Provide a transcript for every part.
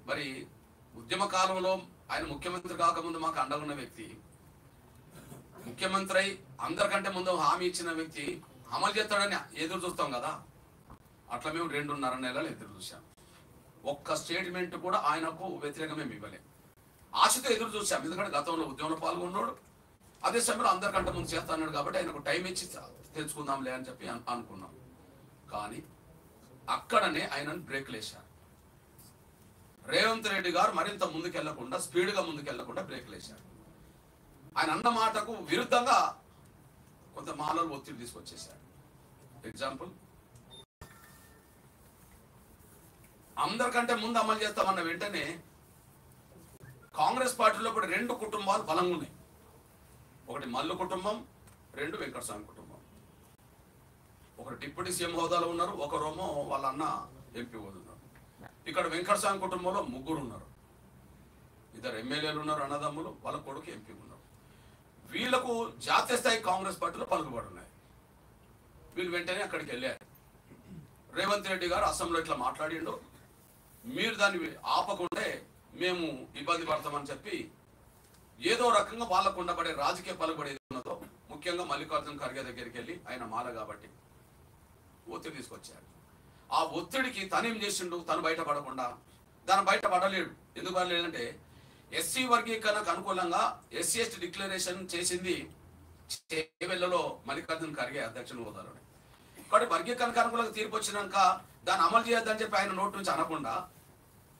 మరి ఉద్యమ కాలంలో ఆయన ముఖ్యమంత్రి కాకముందు మాకు అండగా ఉన్న వ్యక్తి, ముఖ్యమంత్రి అయి అందరికంటే ముందు హామీ ఇచ్చిన వ్యక్తి అమలు చేస్తాడని ఎదురు చూస్తాం కదా. అట్లా మేము 2.5 నెలలు ఎదురు చూసాం. ఒక్క స్టేట్మెంట్ కూడా ఆయనకు వ్యతిరేకంగా మేము ఇవ్వలేం. ఆశతో ఎదురు చూసాం. ఎందుకంటే గతంలో ఉద్యమంలో పాల్గొన్నాడు, అదే సమయంలో అందరికంటే ముందు చేస్తా అన్నాడు కాబట్టి ఆయనకు టైం ఇచ్చి తెలుసుకుందాంలే అని చెప్పి అనుకున్నాం. కానీ అక్కడనే ఆయనను బ్రేక్లు వేశారు. రేవంత్ రెడ్డి గారు మరింత ముందుకెళ్లకుండా, స్పీడ్గా ముందుకెళ్లకుండా బ్రేక్లు వేశారు. ఆయన అన్న మాటకు విరుద్ధంగా కొంత మాలలు ఒత్తిడి తీసుకొచ్చేశారు. ఎగ్జాంపుల్, అందరికంటే ముందు అమలు చేస్తామన్న వెంటనే కాంగ్రెస్ పార్టీలో కూడా 2 కుటుంబాలు బలంగా ఉన్నాయి. ఒకటి మల్లు కుటుంబం, 2 వెంకటస్వామి కుటుంబం. ఒకరు డిప్యూటీ సీఎం హోదాలో ఉన్నారు, ఒకరేమో వాళ్ళ అన్న ఎంపీ హోదా ఉన్నారు. ఇక్కడ వెంకటస్వామి కుటుంబంలో 3 ఉన్నారు. 2 ఎమ్మెల్యేలు ఉన్నారు, అన్నదమ్ములు, వాళ్ళ కొడుకు ఎంపీ ఉన్నారు. వీళ్లకు జాతీయ స్థాయి కాంగ్రెస్ పార్టీలో పలుకుబడి ఉన్నాయి. వీళ్ళు వెంటనే అక్కడికి వెళ్ళారు. రేవంత్ రెడ్డి గారు అసెంబ్లీలో ఇట్లా మాట్లాడిండు, మీరు దాన్ని ఆపకుంటే మేము ఇబ్బంది పడతామని చెప్పి ఏదో రకంగా వాళ్ళకు ఉండబడే రాజకీయ పలుకుబడి ఉన్నదో, ముఖ్యంగా మల్లికార్జున ఖర్గే దగ్గరికి వెళ్ళి ఆయన మాల కాబట్టి ఒత్తిడి తీసుకొచ్చారు. ఆ ఒత్తిడికి తనేం చేసిండు, తను బయటపడకుండా, దాన్ని బయటపడలేడు. ఎందుకు పడలేదంటే ఎస్సీ వర్గీకరణకు అనుకూలంగా ఎస్సీ ఎస్టీ డిక్లరేషన్ చేసింది చేవెళ్లలో మల్లికార్జున ఖర్గే అధ్యక్షుని హోదాలోనే. కాబట్టి వర్గీకరణకు అనుకూలంగా తీర్పు వచ్చినాక దాన్ని అమలు చేయొద్దని చెప్పి ఆయన నోటి నుంచి అనకుండా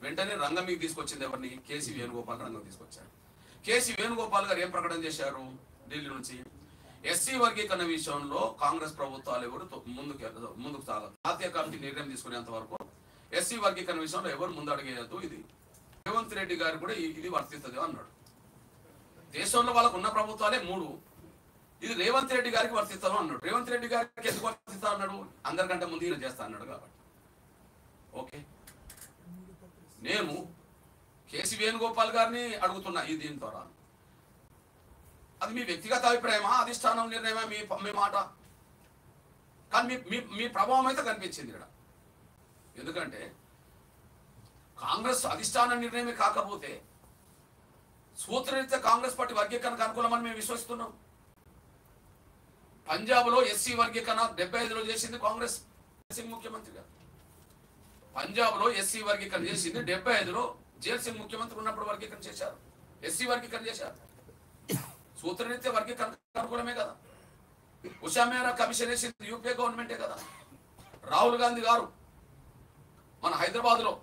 వెంటనే రంగం మీకు తీసుకొచ్చింది ఎవరిని? కేసీ వేణుగోపాల్ రంగం తీసుకొచ్చారు. కేసీ వేణుగోపాల్ గారు ఏం ప్రకటన చేశారు ఢిల్లీ నుంచి? ఎస్సీ వర్గీకరణ విషయంలో కాంగ్రెస్ ప్రభుత్వాలు ఎవరు ముందుకు సాగదు, జాతీయ కమిటీ నిర్ణయం తీసుకునేంత వరకు ఎస్సీ వర్గీకరణ విషయంలో ఎవరు ముందు అడిగేయద్దు, ఇది రేవంత్ రెడ్డి గారు కూడా ఇది వర్తిస్తుంది అన్నాడు. దేశంలో వాళ్ళకు ఉన్న ప్రభుత్వాలే 3, ఇది రేవంత్ రెడ్డి గారికి వర్తిస్తాను అన్నాడు. రేవంత్ రెడ్డి గారికి ఎందుకు వర్తిస్తా అన్నాడు? అందరికంటే ముందు ఈయన చేస్తా అన్నాడు కాబట్టి. ఓకే, నేను కేసీ వేణుగోపాల్ గారిని అడుగుతున్నా ఈ దీని ద్వారా, అది మీ వ్యక్తిగత అభిప్రాయమా, అధిష్టానం నిర్ణయమా, మీ మాట? కానీ మీ ప్రభావం అయితే కనిపించింది ఇక్కడ. ఎందుకంటే కాంగ్రెస్ అధిష్టాన నిర్ణయమే కాకపోతే సూత్రరీత్యా కాంగ్రెస్ పార్టీ వర్గీకరణకు అనుకూలమని మేము విశ్వసిస్తున్నాం. పంజాబ్లో ఎస్సీ వర్గీకరణ 75లో చేసింది కాంగ్రెస్ సింగ్ ముఖ్యమంత్రి గారు. పంజాబ్లో ఎస్సీ వర్గీకరణ చేసింది 75లో జైల్ సింగ్ ముఖ్యమంత్రి ఉన్నప్పుడు వర్గీకరణ చేశారు, ఎస్సీ వర్గీకరణ చేశారు. సూత్రరీత్యా వర్గీకరణ అనుకూలమే కదా. ఉషా మేరా కమిషన్ వేసింది యూపీఏ గవర్నమెంటే కదా. రాహుల్ గాంధీ గారు మన హైదరాబాద్లో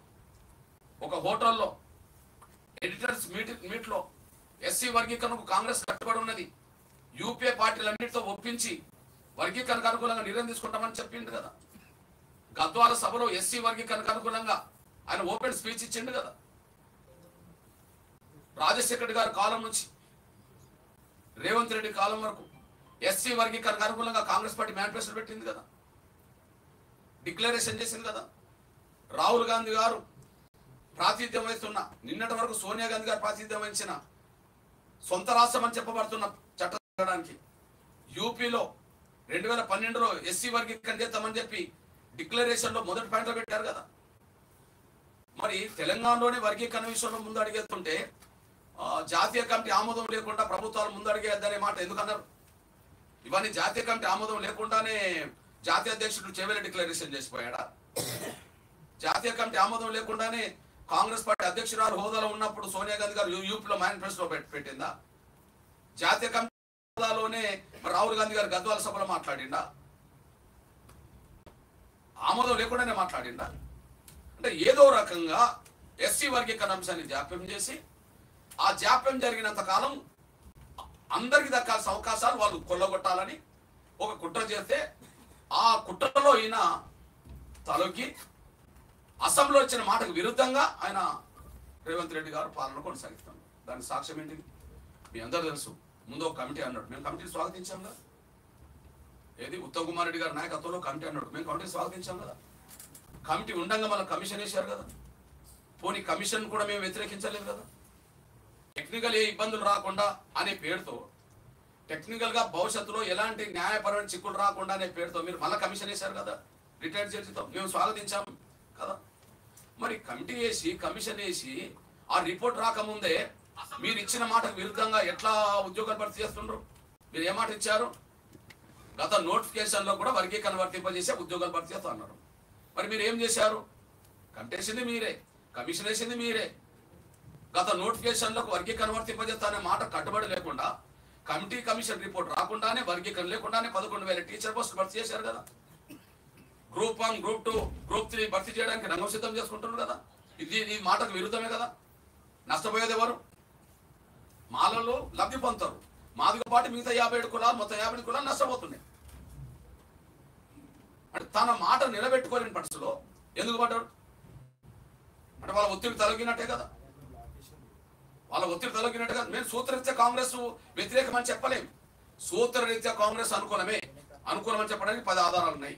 ఒక హోటల్లో ఎడిటర్స్ మీట్లో ఎస్సీ వర్గీకరణకు కాంగ్రెస్ కట్టుబడి ఉన్నది, యూపీఏ పార్టీలన్నిటితో ఒప్పించి వర్గీకరణకు అనుకూలంగా నిర్ణయం తీసుకుంటామని చెప్పిండు కదా. గద్వాల సభలో ఎస్సీ వర్గీకరణకు అనుకూలంగా ఆయన ఓపెన్ స్పీచ్ ఇచ్చిండు కదా. రాజశేఖర్ గారి కాలం నుంచి రేవంత్ రెడ్డి కాలం వరకు ఎస్సీ వర్గీకరణకు అనుకూలంగా కాంగ్రెస్ పార్టీ మేనిఫెస్టో పెట్టింది కదా, డిక్లరేషన్ చేసింది కదా. రాహుల్ గాంధీ గారు ప్రాతినిధ్యం వహిస్తున్న, నిన్నటి వరకు సోనియా గాంధీ గారు ప్రాతినిధ్యం వహించిన సొంత రాష్ట్రం అని చెప్పబడుతున్న చట్టం చేయడానికి యూపీలో 2012లో ఎస్సీ వర్గీకరణ చేద్దామని చెప్పి డిక్లరేషన్లో మొదటి పాయింట్లో పెట్టారు కదా. మరి తెలంగాణలోనే వర్గీకరణ విషయంలో ముందు అడిగేస్తుంటే జాతీయ కమిటీ ఆమోదం లేకుండా ప్రభుత్వాలు ముందు అడిగేద్దనే మాట ఎందుకన్నారు? ఇవన్నీ జాతీయ కమిటీ ఆమోదం లేకుండానే జాతీయ అధ్యక్షుడు చేవేల డిక్లరేషన్ చేసిపోయాడా? జాతీయ కమిటీ ఆమోదం లేకుండానే కాంగ్రెస్ పార్టీ అధ్యక్షురాలు హోదాలో ఉన్నప్పుడు సోనియా గాంధీ గారు యూపీలో మేనిఫెస్టో పెట్టిందా? జాతీయ కమిటీ హోదాలోనే రాహుల్ గాంధీ గారు గద్వాల సభలో మాట్లాడిండా? ఆమోదం లేకుండానే మాట్లాడిండా? అంటే ఏదో రకంగా ఎస్సీ వర్గీకరణ అంశాన్ని జాప్యం చేసి, ఆ జాప్యం జరిగినంత కాలం అందరికి దక్కాల్సిన అవకాశాలు వాళ్ళు కొల్లగొట్టాలని ఒక కుట్ర చేస్తే, ఆ కుట్రలో ఈయన తలొగ్గి అసెంబ్లీలో ఇచ్చిన మాటకు విరుద్ధంగా ఆయన రేవంత్ రెడ్డి గారు పాలన కొనసాగిస్తాను. దానికి సాక్ష్యం ఏంటి? మీ అందరూ తెలుసు. ముందు ఒక కమిటీ అన్నాడు, మేము కమిటీని స్వాగతించాం కదా. ఏది ఉత్తమ్ కుమార్ రెడ్డి గారి నాయకత్వంలో కమిటీ అన్నాడు, మేము కమిటీని స్వాగతించాం కదా. కమిటీ ఉండగా మళ్ళీ కమిషన్ వేశారు కదా. పోనీ కమిషన్ కూడా మేము వ్యతిరేకించలేదు కదా. టెక్నికల్ ఏ ఇబ్బందులు రాకుండా అనే పేరుతో, టెక్నికల్గా భవిష్యత్తులో ఎలాంటి న్యాయపరమైన చిక్కులు రాకుండా అనే పేరుతో మీరు మళ్ళీ కమిషన్ వేశారు కదా రిటైర్డ్ జడ్జితో, మేము స్వాగతించాం కదా. మరి కమిటీ వేసి కమిషన్ వేసి ఆ రిపోర్ట్ రాకముందే మీరు ఇచ్చిన మాటకు విరుద్ధంగా ఎట్లా ఉద్యోగాలు భర్తీ చేస్తుండ్రు? మీరు ఏ మాట ఇచ్చారు? గత నోటిఫికేషన్లో కూడా వర్గీకరణ వర్తింపజేసే ఉద్యోగాలు భర్తీ చేస్తా అన్నారు. మరి మీరు ఏం చేశారు? కమిటీ వేసింది మీరే, కమిషన్ వేసింది మీరే. గత నోటిఫికేషన్లకు వర్గీకరణ వర్తింపజేస్తా అనే మాట కట్టుబడి లేకుండా కమిటీ కమిషన్ రిపోర్ట్ రాకుండానే వర్గీకరణ లేకుండానే 11,000 టీచర్ పోస్ట్ భర్తీ చేశారు కదా. గ్రూప్ 1, గ్రూప్ 2, గ్రూప్ 3 భర్తీ చేయడానికి రంగం సిద్ధం చేసుకుంటున్నారు కదా. ఇది ఈ మాటకు విరుద్ధమే కదా. నష్టపోయేది ఎవరు? మాలలో లబ్ధి పొందుతారు. మాదిగ పాటు మిగతా 57 కులాలు, మొత్తం 50 కులాలు నష్టపోతున్నాయి. అంటే తన మాట నిలబెట్టుకోలేని పరిస్థితిలో ఎందుకు పడ్డాడు? అంటే వాళ్ళ ఒత్తిడి తొలగినట్టే కదా. వాళ్ళ ఒత్తిడి తొలగినట్టు కదా. మేము సూత్రరీత్యా కాంగ్రెస్ వ్యతిరేకమని చెప్పలేము. సూత్రరీత్యా కాంగ్రెస్ అనుకూలమని చెప్పడానికి 10 ఆధారాలు ఉన్నాయి.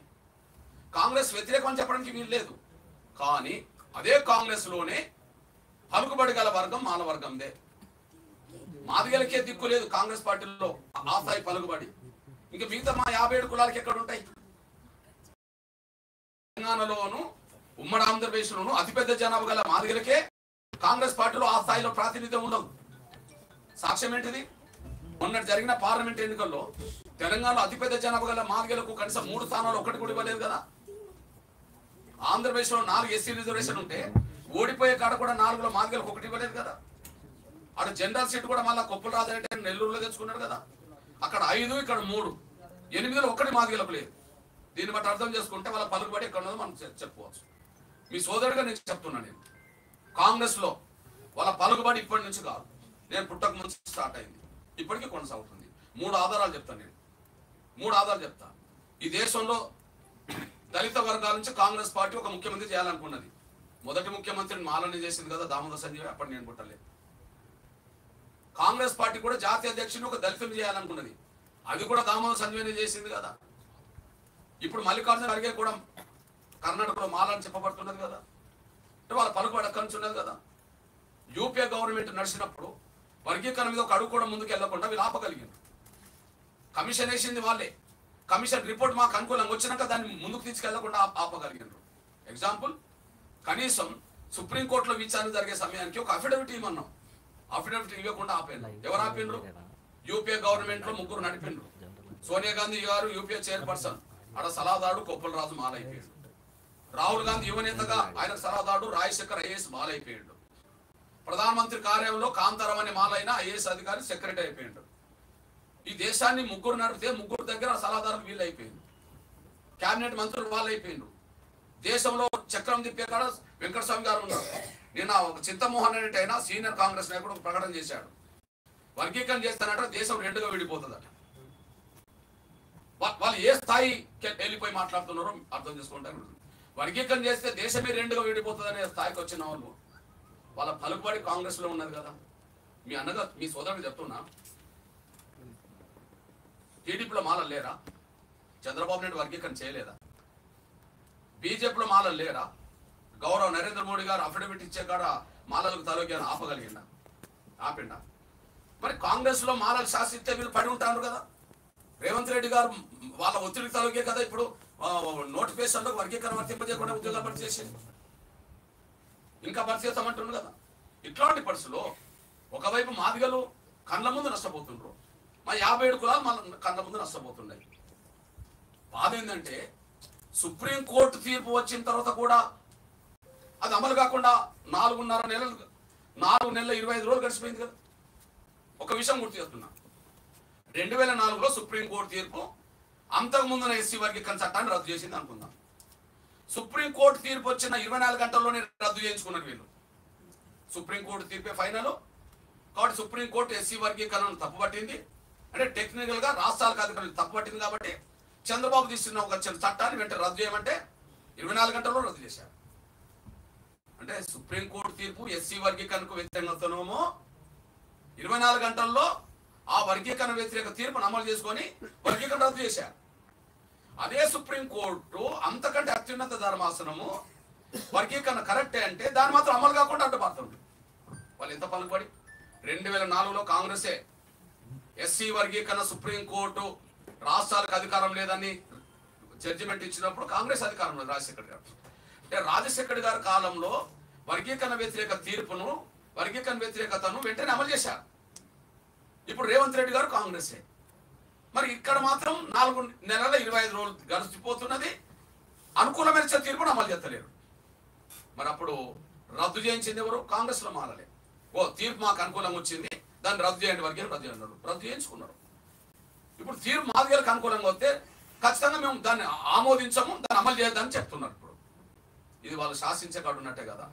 కాంగ్రెస్ వ్యతిరేకం అని చెప్పడానికి వీలు లేదు. కానీ అదే కాంగ్రెస్ లోనే పలుకుబడి గల వర్గం మాల వర్గందే. మాదిగలకే దిక్కు లేదు కాంగ్రెస్ పార్టీలో ఆ స్థాయి పలుకుబడి. ఇంకా మిగతా మా 57 కులాలకి ఎక్కడ ఉంటాయి? తెలంగాణలోను ఉమ్మడి ఆంధ్రప్రదేశ్లోను అతిపెద్ద జనాభా గల మాదిగలకే కాంగ్రెస్ పార్టీలో ఆ స్థాయిలో ప్రాతినిధ్యం ఉండదు. సాక్ష్యం ఏంటిది? మొన్నటి జరిగిన పార్లమెంట్ ఎన్నికల్లో తెలంగాణలో అతిపెద్ద జనాభా గల మాదిగలకు కనీసం 3 స్థానాలు ఒక్కటి కూడా ఇవ్వలేదు కదా. ఆంధ్రప్రదేశ్లో 4 ఎస్సీ రిజర్వేషన్ ఉంటే ఓడిపోయే కాడ కూడా 4లో మాదిగలకు ఒకటి ఇవ్వలేదు కదా. అక్కడ జనరల్ సీట్ కూడా మళ్ళీ కొప్పుల రాజంటే నెల్లూరులో తెచ్చుకున్నాడు కదా. అక్కడ 5, ఇక్కడ 3, 8లో ఒక్కటి మాదిగలకు లేదు. దీన్ని బట్టి అర్థం చేసుకుంటే వాళ్ళ పలుకుబడి ఎక్కడ ఉన్నదో మనం చెప్పుకోవచ్చు. మీ సోదరుడిగా నేను చెప్తున్నా, నేను కాంగ్రెస్ లో వాళ్ళ పలుకుబడి ఇప్పటి నుంచి కాదు, నేను పుట్టక ముందు స్టార్ట్ అయింది, ఇప్పటికీ కొనసాగుతుంది. 3 ఆధారాలు చెప్తాను నేను. 3 ఆధారాలు చెప్తా. ఈ దేశంలో దళిత వర్గాల నుంచి కాంగ్రెస్ పార్టీ ఒక ముఖ్యమంత్రి చేయాలనుకున్నది. మొదటి ముఖ్యమంత్రిని మాలని చేసింది కదా దామోదర్ సంజయ్. అప్పటి నేను పుట్టలేదు. కాంగ్రెస్ పార్టీ కూడా జాతీయ అధ్యక్షుని ఒక దళితులు చేయాలనుకున్నది. అది కూడా దామోదర్ సంజయ్ చేసింది కదా. ఇప్పుడు మల్లికార్జున ఖర్గే కూడా కర్ణాటకలో మాలని చెప్పబడుతున్నది కదా. అంటే వాళ్ళ పలుకుబడి అక్కడి నుంచి ఉన్నది కదా. యూపీఏ గవర్నమెంట్ నడిచినప్పుడు వర్గీకరణ మీద ఒక అడుగు కూడా ముందుకు వెళ్లకుండా వీళ్ళు ఆపగలిగారు. కమిషన్ వేసింది వాళ్ళే. కమిషన్ రిపోర్ట్ మాకు అనుకూలంగా వచ్చినాక దాన్ని ముందుకు తీసుకెళ్లకుండా ఆపగలిగారు. ఎగ్జాంపుల్, కనీసం సుప్రీంకోర్టులో విచారణ జరిగే సమయానికి ఒక అఫిడవిట్ ఇవ్వమన్నాం. అఫిడవిట్ ఇవ్వకుండా ఆపేండ్రు. ఎవరు ఆపిండ్రు? యూపీఏ గవర్నమెంట్ లో 3 నడిపిండ్రు. సోనియా గాంధీ గారు యూపీఏ చైర్పర్సన్, ఆడ సలహాదారుడు కొప్పుల రాజు మాలైపోయాడు. రాహుల్ గాంధీ యువనేతగా ఆయన సలహాదారుడు రాజశేఖర్ ఐఏఎస్ మాలైపోయాడు. ప్రధానమంత్రి కార్యాలయంలో కాంతారాం అనే మాలైన ఐఏఎస్ అధికారి సెక్రటరీ అయిపోయాడు. ఈ దేశాన్ని 3 నడిపితే 3 దగ్గర సలహాదారులు వీళ్ళు అయిపోయింది. కేబినెట్ మంత్రులు వాళ్ళు అయిపోయిండ్రు. దేశంలో చక్రం తిప్పే కాడ వెంకటస్వామి గారు ఉన్నారు. నిన్న ఒక చింతమోహన్ రెడ్డి అయినా సీనియర్ కాంగ్రెస్ నాయకుడు ఒక ప్రకటన చేశాడు. వర్గీకరణ చేస్తానంటే దేశం 2గా విడిపోతుందట. వాళ్ళు ఏ స్థాయికి వెళ్ళిపోయి మాట్లాడుతున్నారో అర్థం చేసుకుంటారు. వర్గీకరణ చేస్తే దేశమే 2గా విడిపోతుందనే స్థాయికి వచ్చిన వాళ్ళు వాళ్ళ పలుకుబడి కాంగ్రెస్ లో ఉన్నది కదా. మీ అన్నగా మీ సోదరుడు చెప్తున్నా, టీడీపీలో మాలలు లేరా? చంద్రబాబు నాయుడు వర్గీకరణ చేయలేదా? బీజేపీలో మాలలు లేరా? గౌరవ నరేంద్ర మోడీ గారు అఫిడవిట్ ఇచ్చే కాడ మాలలకు తలొగ్గాను ఆపగలిగిందా? ఆపిండా? మరి కాంగ్రెస్ లో మాలలు శాసిస్తే వీళ్ళు పడి ఉంటారు కదా. రేవంత్ రెడ్డి గారు వాళ్ళ ఒత్తిడికి తలొగ్గే కదా ఇప్పుడు నోటిఫికేషన్లో వర్గీకరణ వర్తింపజేయకుండా ఉద్యోగాలు భర్తీ చేసింది. ఇంకా భర్తీ చేస్తామంటుండ్రు కదా. ఇట్లాంటి పరిస్థితుల్లో ఒకవైపు మాదిగలు కళ్ళ ముందు నష్టపోతుండ్రు, మా 57 కులాలు మన కళ్ళ ముందు నష్టపోతున్నాయి. బాధ ఏంటంటే సుప్రీంకోర్టు తీర్పు వచ్చిన తర్వాత కూడా అది అమలు కాకుండా 4.5 నెలలు 4 నెలల 25 రోజులు గడిచిపోయింది కదా. ఒక విషయం గుర్తు చేస్తున్నా, 2004లో సుప్రీంకోర్టు తీర్పు అంతకుముందున ఎస్సీ వర్గీకరణ చట్టాన్ని రద్దు చేసింది అనుకుందాం. సుప్రీంకోర్టు తీర్పు వచ్చిన 24 గంటల్లోనే రద్దు చేయించుకున్నారు వీళ్ళు. సుప్రీంకోర్టు తీర్పే ఫైనల్ కాబట్టి సుప్రీంకోర్టు ఎస్సీ వర్గీకరణను తప్పుపట్టింది. అంటే టెక్నికల్ గా రాష్ట్రాలకు అధికారులు తప్పుపట్టింది కాబట్టి చంద్రబాబు తీసుకున్న ఒక చట్టాన్ని వెంటనే రద్దు చేయమంటే 24 గంటల్లో రద్దు చేశారు. అంటే సుప్రీంకోర్టు తీర్పు ఎస్సీ వర్గీకరణకు వ్యతిరేకంగానేమో 24 గంటల్లో ఆ వర్గీకరణ వ్యతిరేక తీర్పును అమలు చేసుకొని వర్గీకరణ రద్దు చేశారు. అదే సుప్రీంకోర్టు అంతకంటే అత్యున్నత ధర్మాసనము వర్గీకరణ కరెక్టే అంటే దాన్ని మాత్రం అమలు కాకుండా అడ్డుపడుతుంది. వాళ్ళు ఎంత పలుకుబడి. 2004లో కాంగ్రెసే ఎస్సీ వర్గీకరణ సుప్రీంకోర్టు రాష్ట్రాలకు అధికారం లేదని జడ్జిమెంట్ ఇచ్చినప్పుడు కాంగ్రెస్ అధికారం లేదు. రాజశేఖర్ గారు అంటే రాజశేఖర్ గారి కాలంలో వర్గీకరణ వ్యతిరేక తీర్పును, వర్గీకరణ వ్యతిరేకతను వెంటనే అమలు చేశారు. ఇప్పుడు రేవంత్ రెడ్డి గారు కాంగ్రెసే. మరి ఇక్కడ మాత్రం 4 నెలల 25 రోజులు గడిచిపోతున్నది, అనుకూలమైన తీర్పును అమలు చేస్తలేరు. మరి అప్పుడు రద్దు చేయించింది ఎవరు? కాంగ్రెస్లో మారలే. ఓ తీర్పు మాకు అనుకూలంగా వచ్చింది, దాన్ని రద్దు చేయండి, వర్గీకరణ రద్దు చేయండి, రద్దు చేయించుకున్నారు. ఇప్పుడు తీర్పు మాదిగలకు అనుకూలంగా వస్తే ఖచ్చితంగా మేము దాన్ని ఆమోదించము, దాన్ని అమలు చేయొద్దని చెప్తున్నారు. ఇప్పుడు ఇది వాళ్ళు శాసించే కాడు ఉన్నట్టే కదా.